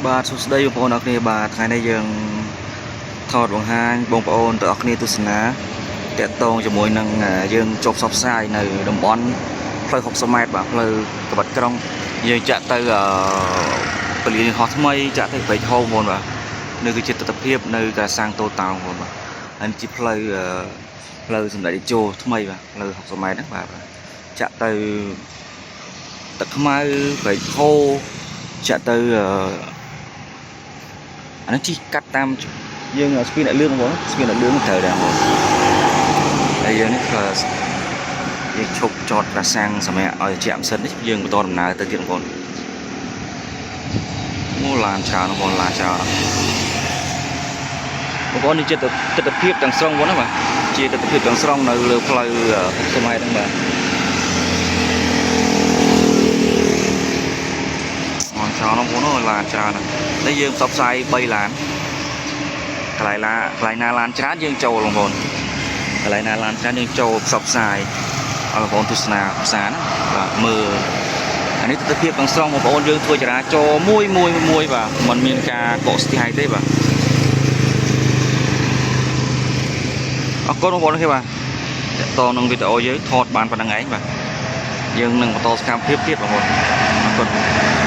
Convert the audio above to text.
បាទសួស្តីបងប្អូនអរគ្នាបាទថ្ងៃនេះយើងថតបង្ហាញបងប្អូនទាំងអស់គ្នាទស្សនាតាក់ទងជាមួយនឹងយើងជប់ផ្សព្វផ្សាយនៅតំបន់ផ្លូវ60ម៉ែត្របាទផ្លូវក្បត់ក្រុងយើងចាក់ទៅពលានហោះថ្មីចាក់ទៅព្រែកហូមបងប្អូនបាទនៅគឺជាទស្សនវិជ្ជានៅការសាងតូតោបងប្អូនបាទហើយជាផ្លូវសម្ដេចតេជោថ្មីបាទផ្លូវ60ម៉ែត្រហ្នឹងបាទចាក់ទៅទឹកខ្មៅព្រែកហូចាក់ទៅអានេះជីកាត់តាមយើងស្ពានអ្នកលឿងបងស្ពានអ្នកលឿងត្រូវដែរបងហើយយើងនេះក៏យើងឈប់ចតប្រាសាំងសម្រាប់ឲ្យជាក់មិនសិននេះយើងបន្តដំណើរទៅទៀតបងអូឡានច្រើនបងឡានច្រើនបងប្អូននេះជាទស្សនវិជ្ជាទាំងស្រុងបងណាបាទជាទស្សនវិជ្ជាទាំងស្រុងនៅលើផ្លូវសម័យហ្នឹងបាទច្រើនបងប្អូនឡានច្រើនតែយើងផ្សព្វផ្សាយ3ឡានកន្លែងណាឡានច្រើនយើងចូលបងប្អូនកន្លែងណាឡានច្រើនយើងចូលផ្សព្វផ្សាយឲ្យបងប្អូនទស្សនាផ្សារណាបាទមើលអានេះទស្សនវិជ្ជាទាំងស្រុងបងប្អូនយើងធ្វើចរាចរណ៍មួយបាទมันមានការកកស្ទះទេបាទអរគុណបងប្អូនទេបាទតទៅនឹងវីដេអូយើងថតបានប៉ុណ្្នឹងឯងបាទយើងនឹងបន្តសកម្មភាពទៀតបងប្អូនអរគុណ